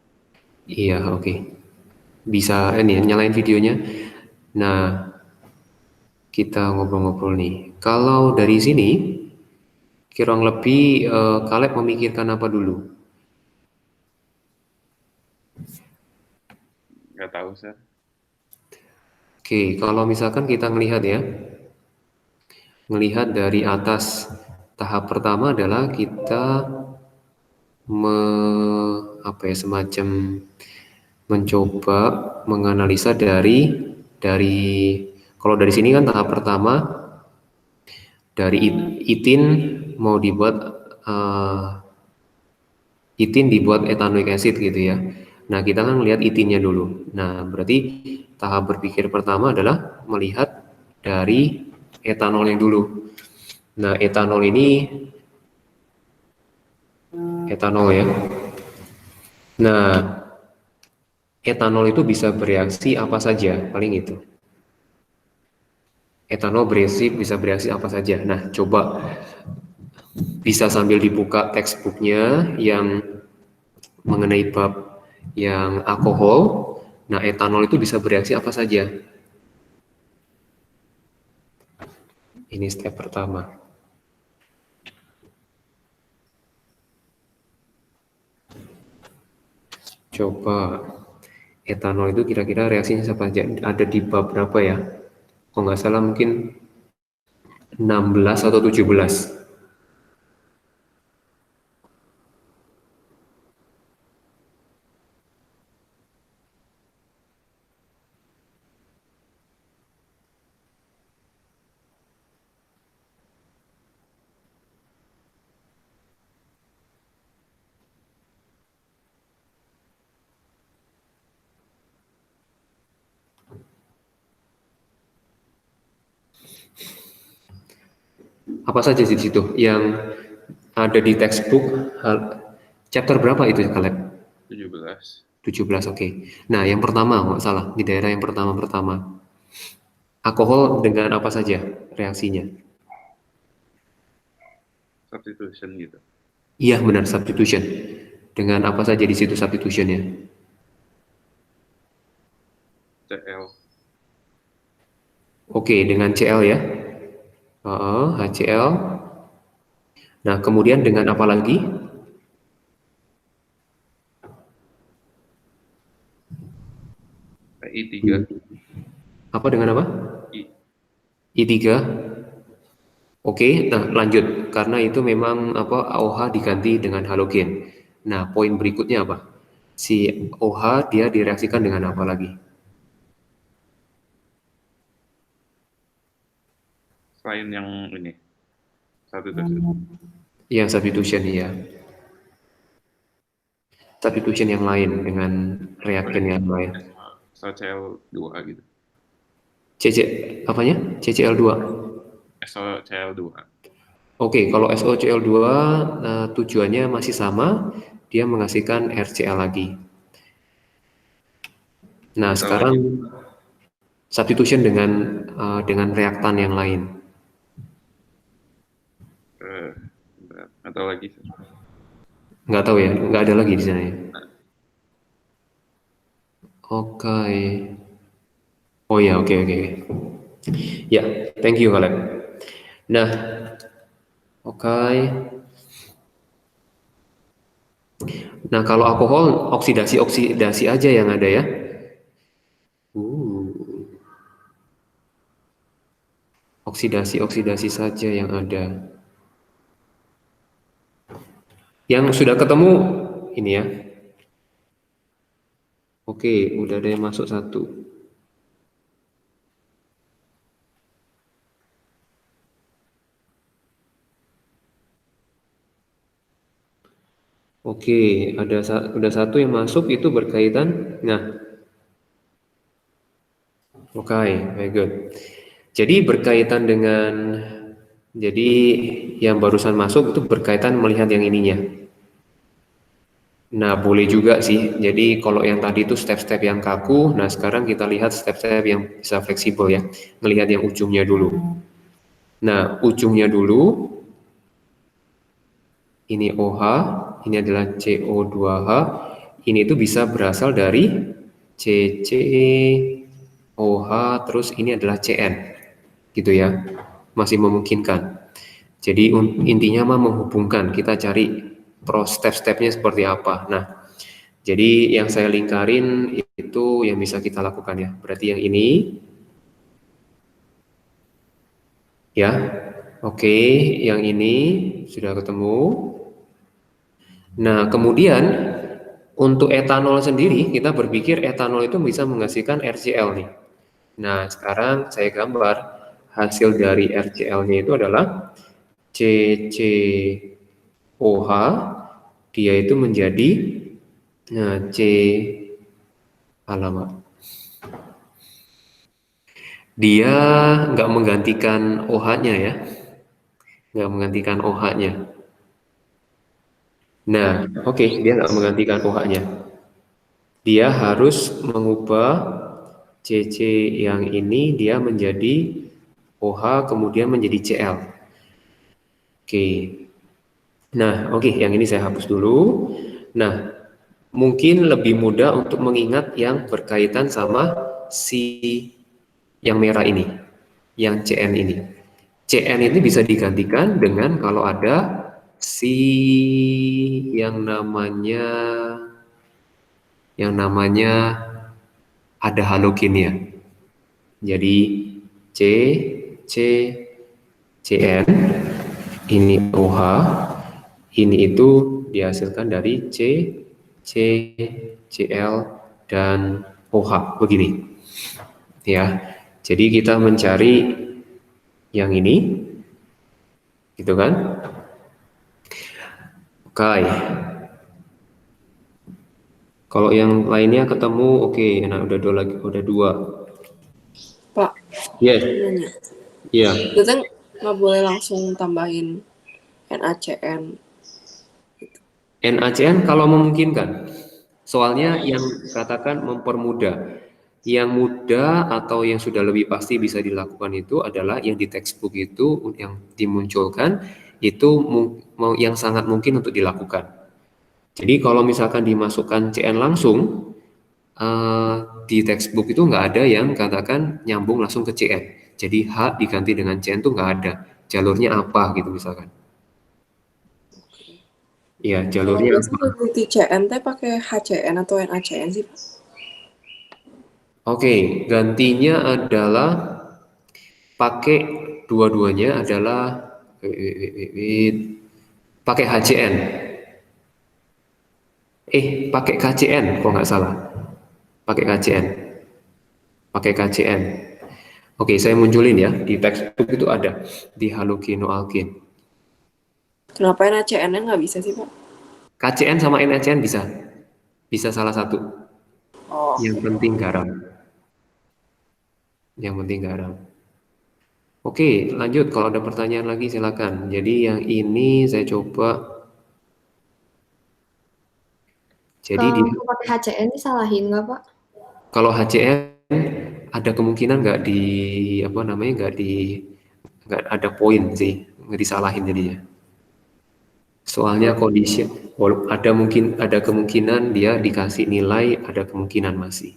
Iya, oke. Bisa ini nyalain videonya. Nah, kita ngobrol-ngobrol nih. Kalau dari sini, kurang lebih Kaleb memikirkan apa dulu? Nggak tahu, Sir. Oke, kalau misalkan kita melihat ya, melihat dari atas, tahap pertama adalah kita semacam mencoba menganalisa dari kalau dari sini kan tahap pertama dari itin mau dibuat itin dibuat ethanoic acid gitu ya. Nah, kita kan melihat etinnya dulu. Nah, berarti tahap berpikir pertama adalah melihat dari etanolnya dulu. Nah, etanol ini etanol ya. Nah, etanol itu bisa bereaksi apa saja, paling itu. Etanol bisa bereaksi apa saja. Nah, coba bisa sambil dibuka textbooknya yang mengenai bab yang alkohol. Nah, etanol itu bisa bereaksi apa saja. Ini step pertama. Coba etanol itu kira-kira reaksinya apa aja? Ada di bab berapa ya? Kalau nggak salah mungkin 16 atau 17. Apa saja di situ yang ada di textbook? Chapter berapa itu, Caleb? 17. 17, oke. Nah, yang pertama, nggak salah, di daerah yang pertama. Alkohol dengan apa saja reaksinya? Substitution gitu. Iya, benar, substitution. Dengan apa saja di situ substitutionnya? Cl. Oke, dengan Cl ya. HCl. Nah, kemudian dengan apa lagi? I3. Apa dengan apa? I. I3. Oke, nah lanjut. Karena itu memang OH diganti dengan halogen. Nah, poin berikutnya apa? Si OH dia direaksikan dengan apa lagi? Selain yang ini. Substitution. Yang substitution ya. Substitution yang lain dengan reagen yang lain. SOCl2 gitu. Apanya? CCl2. SOCl2. Oke, kalau SOCl2 tujuannya masih sama, dia menghasilkan RCl lagi. Nah, sekarang substitution dengan reaktan yang lain. Atau lagi? Nggak tahu ya, nggak ada lagi di sana ya. Oke. Oh ya, oke. Ya, thank you, Caleb. Nah, oke. Nah, kalau alkohol oksidasi aja yang ada ya. Oksidasi saja yang ada. Yang sudah ketemu ini ya. Oke, udah ada yang masuk satu. Oke, udah satu yang masuk itu berkaitan. Nah, oke, very good. Jadi berkaitan dengan, jadi yang barusan masuk itu berkaitan melihat yang ininya. Nah, boleh juga sih. Jadi kalau yang tadi itu step-step yang kaku, nah sekarang kita lihat step-step yang bisa fleksibel ya. Melihat yang ujungnya dulu. Nah, ujungnya dulu, ini OH, ini adalah CO2H, ini itu bisa berasal dari CCOH, terus ini adalah CN, gitu ya, masih memungkinkan. Jadi intinya mah menghubungkan, kita cari step-stepnya seperti apa. Nah, jadi yang saya lingkarin itu yang bisa kita lakukan ya, berarti yang ini, ya, oke, yang ini sudah ketemu. Nah, kemudian untuk etanol sendiri, kita berpikir etanol itu bisa menghasilkan RCl nih. Nah, sekarang saya gambar hasil dari RCl-nya itu adalah CCOH, dia itu menjadi Nah, C alamat. Dia nggak menggantikan OH-nya ya, nggak menggantikan OH-nya. Nah, oke, dia nggak menggantikan OH-nya. Dia harus mengubah CC yang ini dia menjadi OH kemudian menjadi Cl. Oke. Nah, oke, yang ini saya hapus dulu. Nah, mungkin lebih mudah untuk mengingat yang berkaitan sama si yang merah ini, yang Cn ini. Cn ini bisa digantikan dengan kalau ada si yang namanya ada halogennya. Jadi C, C, Cn, ini OH, ini itu dihasilkan dari C, C, Cl, dan OH, begini. Ya, jadi kita mencari yang ini, gitu kan? Oke. Kalau yang lainnya ketemu, oke. Nah, udah dua lagi, udah dua. Pak, Yes, nanya. iya. Kita nggak boleh langsung tambahin NaCN. NaCN kalau memungkinkan. Soalnya yang katakan mempermudah. Yang mudah atau yang sudah lebih pasti bisa dilakukan itu adalah yang di textbook itu yang dimunculkan itu yang sangat mungkin untuk dilakukan. Jadi kalau misalkan dimasukkan CN langsung di textbook itu nggak ada yang katakan nyambung langsung ke CN. Jadi H diganti dengan CN itu nggak ada. Jalurnya apa gitu misalkan. Iya, Kalau jalurnya biasanya apa? ganti CN teh pakai HCN atau NaCN sih, Pak? Oke, gantinya adalah pakai dua-duanya adalah pakai HCN. Pakai KCN kok nggak salah. Pakai KCN. Pakai KCN. Oke, saya munculin ya. Di textbook itu ada. Di halogenoalkin. Kenapa NaCN-nya nggak bisa sih, Pak? KCN sama NaCN bisa. Bisa salah satu. Oh, Yang penting garam. Yang penting garam. Oke, lanjut. Kalau ada pertanyaan lagi silakan. Jadi yang ini saya coba. Jadi Kalau pakai HCN disalahin nggak, Pak? kalau HCN ada kemungkinan nggak ada poin sih, nggak disalahin jadinya. Soalnya kondisi ada kemungkinan dia dikasih nilai, ada kemungkinan masih.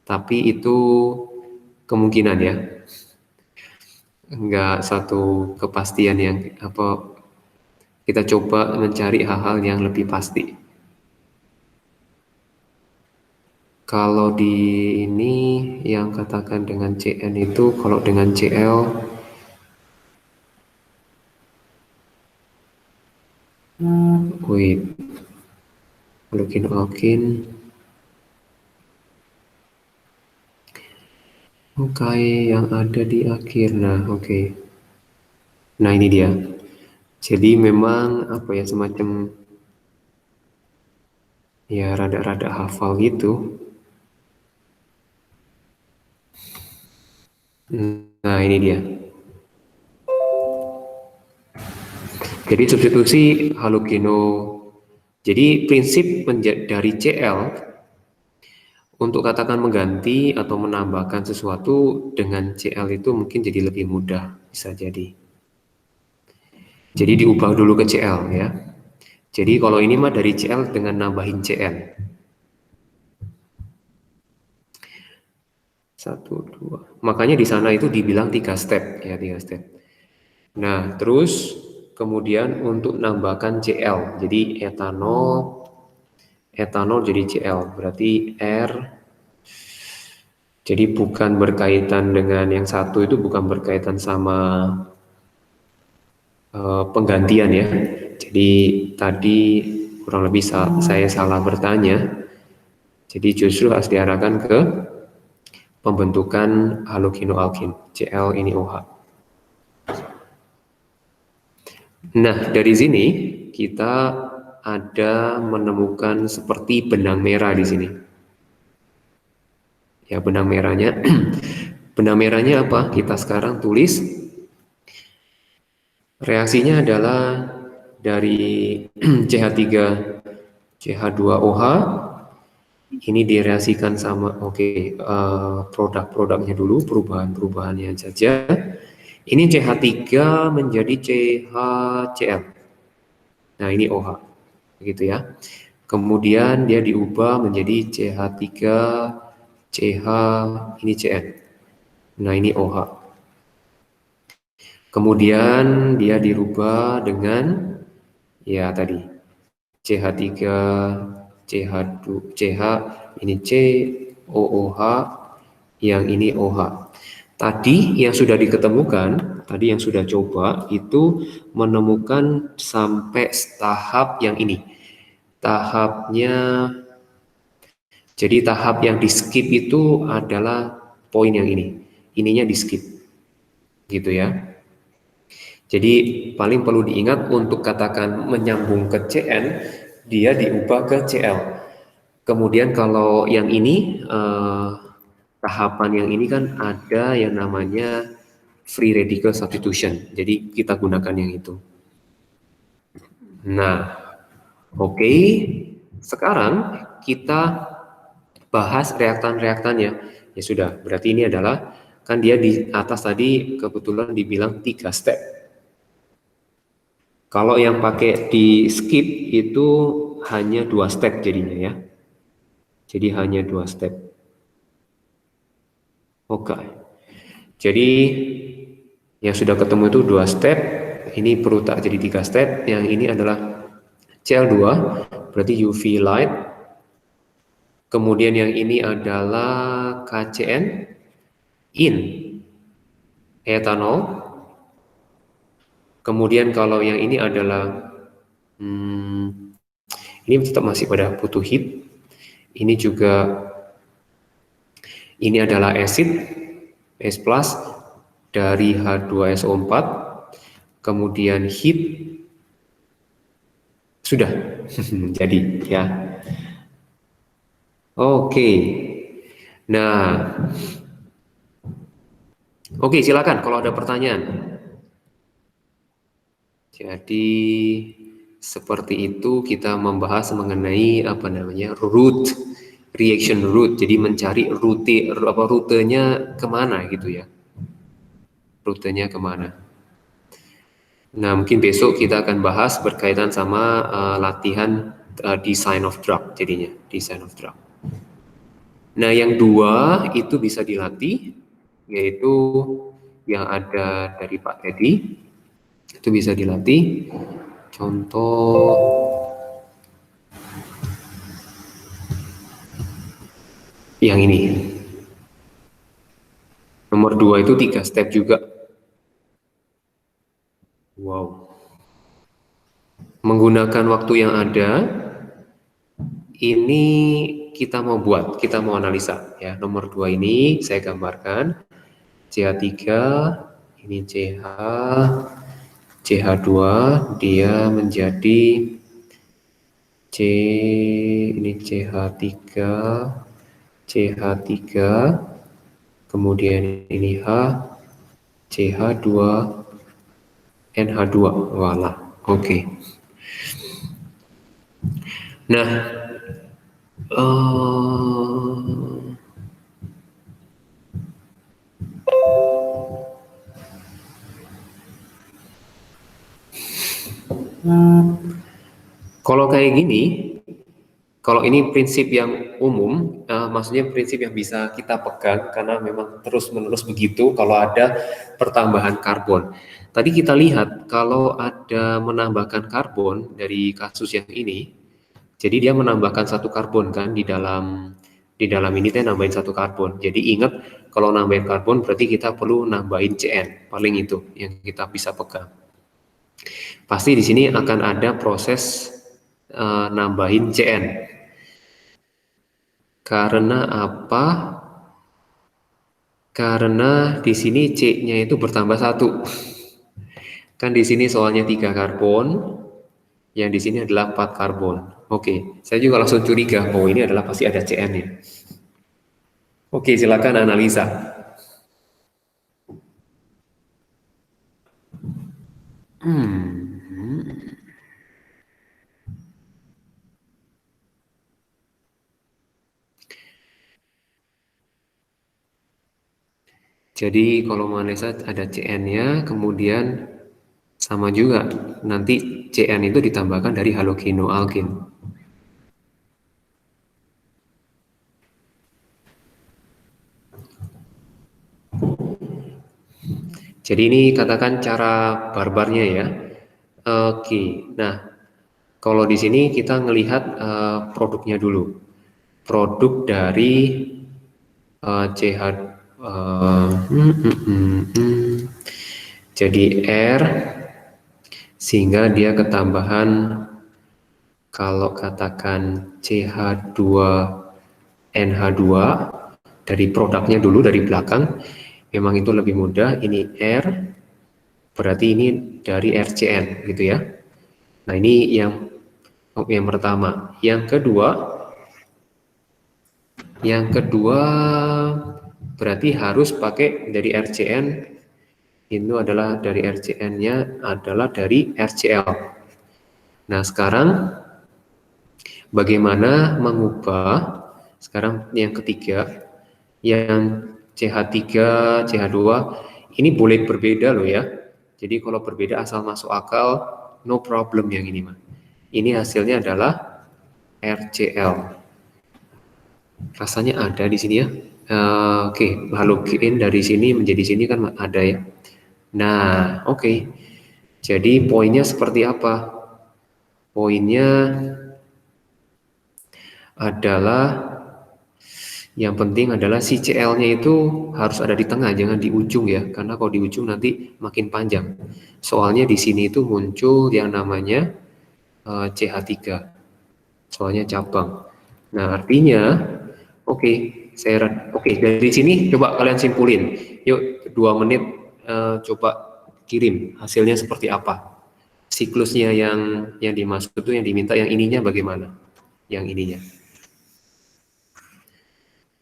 Tapi itu kemungkinan ya, nggak satu kepastian yang kita coba mencari hal-hal yang lebih pasti. Kalau di ini yang katakan dengan CN itu, kalau dengan CL, wait, alkin. Oke, yang ada di akhir. Nah, oke. Nah, ini dia. Jadi memang semacam ya rada-rada hafal gitu. Nah, ini dia. Jadi substitusi halogeno. Jadi prinsip dari CL untuk katakan mengganti atau menambahkan sesuatu dengan CL itu mungkin jadi lebih mudah, bisa jadi. Jadi diubah dulu ke CL ya. Jadi kalau ini mah dari CL dengan nambahin CN. 1, 2. Makanya di sana itu dibilang 3 step ya, 3 step. Nah, terus kemudian untuk nambahkan CL. Jadi etanol jadi CL. Berarti R. Jadi bukan berkaitan dengan yang satu itu bukan berkaitan sama penggantian ya. Jadi tadi kurang lebih saya salah bertanya. Jadi justru harus diarahkan ke pembentukan halogenoalkin, Cl ini OH. Nah, dari sini kita ada menemukan seperti benang merah di sini. Ya, benang merahnya. Benang merahnya apa? Kita sekarang tulis. Reaksinya adalah dari CH3 CH2OH ini direaksikan sama produk-produknya dulu, perubahan-perubahannya saja. Ini CH3 menjadi CHCl. Nah, ini OH. Begitu ya. Kemudian dia diubah menjadi CH3 CH ini Cn. Nah, ini OH. Kemudian dia dirubah dengan ya tadi CH3 CH2 CH ini COOH, yang ini OH. Tadi yang sudah diketemukan, tadi yang sudah coba itu menemukan sampai tahap yang ini. Tahapnya, jadi tahap yang di skip itu adalah poin yang ini. Ininya di skip. Gitu ya. Jadi paling perlu diingat untuk katakan menyambung ke Cn, dia diubah ke Cl. Kemudian kalau yang ini, tahapan yang ini kan ada yang namanya free radical substitution. Jadi kita gunakan yang itu. Nah, oke. Sekarang kita bahas reaktan-reaktannya. Ya sudah, berarti ini adalah, kan dia di atas tadi kebetulan dibilang 3 step. Kalau yang pakai di skip itu hanya 2 step jadinya ya. Jadi hanya 2 step. Oke. Jadi yang sudah ketemu itu 2 step. Ini perlu tak jadi 3 step. Yang ini adalah Cl2, berarti UV light. Kemudian yang ini adalah KCN in etanol. Kemudian kalau yang ini adalah ini tetap masih pada butuh heat. Ini juga, ini adalah acid S+ dari H2SO4. Kemudian heat sudah jadi ya. Oke. Nah, oke, silakan kalau ada pertanyaan. Jadi seperti itu kita membahas mengenai apa namanya route, reaction route. Jadi mencari rutenya kemana gitu ya. Rutenya kemana. Nah, mungkin besok kita akan bahas berkaitan sama latihan design of drug jadinya, design of drug. Nah, yang 2 itu bisa dilatih, yaitu yang ada dari Pak Teddy, itu bisa dilatih. Contoh yang ini. Nomor 2 itu 3 step juga. Wow. Menggunakan waktu yang ada, ini kita mau buat, kita mau analisa ya. Nomor 2 ini saya gambarkan CH3, ini CH2, dia menjadi ini CH3, kemudian ini CH2, NH2, wala, oke. Nah, kalau kayak gini, kalau ini prinsip yang umum, maksudnya prinsip yang bisa kita pegang karena memang terus-menerus begitu kalau ada pertambahan karbon. Tadi kita lihat kalau ada menambahkan karbon dari kasus yang ini, jadi dia menambahkan 1 karbon kan di dalam ini dia nambahin 1 karbon. Jadi ingat kalau nambahin karbon berarti kita perlu nambahin Cn, paling itu yang kita bisa pegang. Pasti di sini akan ada proses nambahin Cn. Karena apa? Karena di sini C-nya itu bertambah 1. Kan di sini soalnya 3 karbon. Yang di sini adalah 4 karbon. Oke, saya juga langsung curiga, oh ini adalah pasti ada CN-nya. Oke, silakan analisa. Jadi kalau manesa ada CN-nya, kemudian sama juga nanti CN itu ditambahkan dari halogenoalkin. Jadi ini katakan cara barbarnya ya. Oke, nah kalau di sini kita ngelihat produknya dulu. Produk dari CH jadi R sehingga dia ketambahan kalau katakan CH2NH2 dari produknya dulu dari belakang memang itu lebih mudah. Ini R berarti ini dari RCN gitu ya. Nah ini yang pertama. Yang kedua berarti harus pakai dari RCN. Itu adalah dari RCN-nya adalah dari RCl. Nah sekarang bagaimana mengubah sekarang yang ketiga yang CH3 CH2 ini boleh berbeda loh ya. Jadi kalau berbeda asal masuk akal no problem yang ini mah. Ini hasilnya adalah RCl. Rasanya ada di sini ya. Oke, halogen dari sini menjadi sini kan ada ya. Nah, oke. Jadi poinnya seperti apa? Poinnya adalah yang penting adalah si CL-nya itu harus ada di tengah, jangan di ujung ya. Karena kalau di ujung nanti makin panjang. Soalnya di sini itu muncul yang namanya CH3. Soalnya cabang. Nah, artinya oke, dari sini coba kalian simpulin. Yuk, 2 menit coba kirim hasilnya seperti apa. Siklusnya yang dimaksud itu yang diminta yang ininya bagaimana? Yang ininya.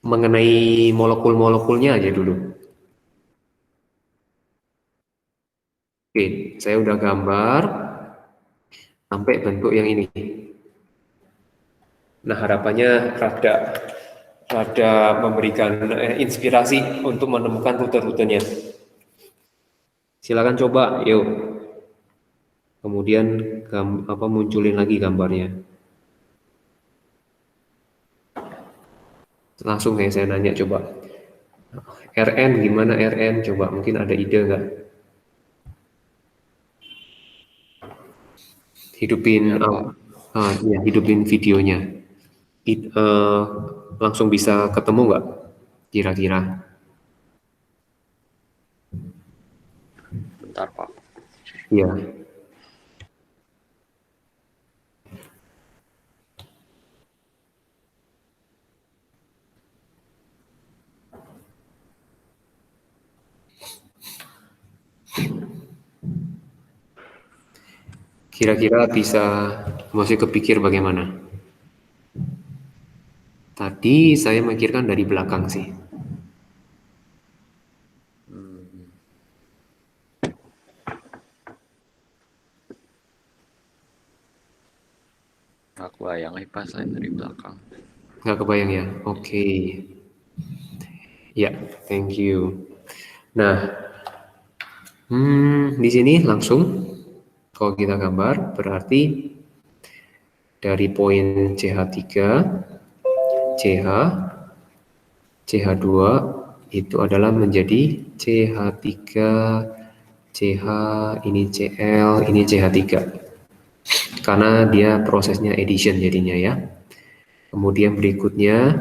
Mengenai molekul-molekulnya aja dulu. Oke, saya udah gambar sampai bentuk yang ini. Nah, harapannya rada memberikan inspirasi untuk menemukan rute-rutenya. Silakan coba, yuk. Kemudian munculin lagi gambarnya. Langsung saya nanya coba. RN gimana RN? Coba mungkin ada ide nggak? Hidupin videonya. Langsung bisa ketemu nggak? Kira-kira? Bentar, Pak. Iya. Kira-kira bisa masih kepikir bagaimana? Tadi saya memikirkan dari belakang sih. Nggak kebayang pas saya dari belakang. Nggak kebayang ya? Oke. Ya, thank you. Nah, di sini langsung kalau kita gambar berarti dari poin CH3, CH, CH2 itu adalah menjadi CH3, CH, ini Cl, ini CH3. Karena dia prosesnya addition jadinya ya. Kemudian berikutnya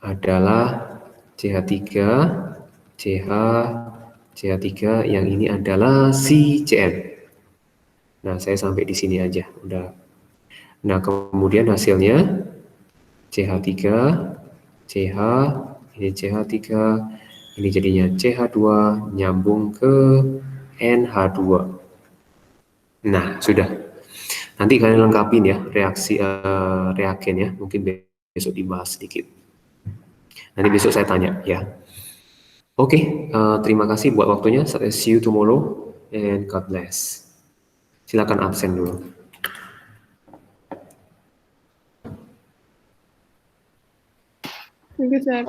adalah CH3, CH, CH3 yang ini adalah CCN. Nah, saya sampai di sini aja udah. Nah, kemudian hasilnya CH3, CH, ini CH3, ini jadinya CH2 nyambung ke NH2. Nah, sudah. Nanti kalian lengkapin ya reaksi reagen ya. Mungkin besok dibahas sedikit. Nanti besok saya tanya ya. Oke, terima kasih buat waktunya. See you tomorrow and God bless. Silakan absen dulu. Thank you, sir.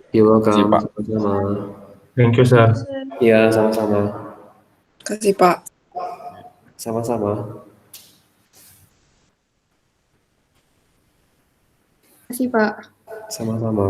You're welcome. Pak. Sama-sama. Thank you, sir. Ya, sama-sama. Kasih, Pak. Sama-sama. Terima kasih, Pak. Sama-sama.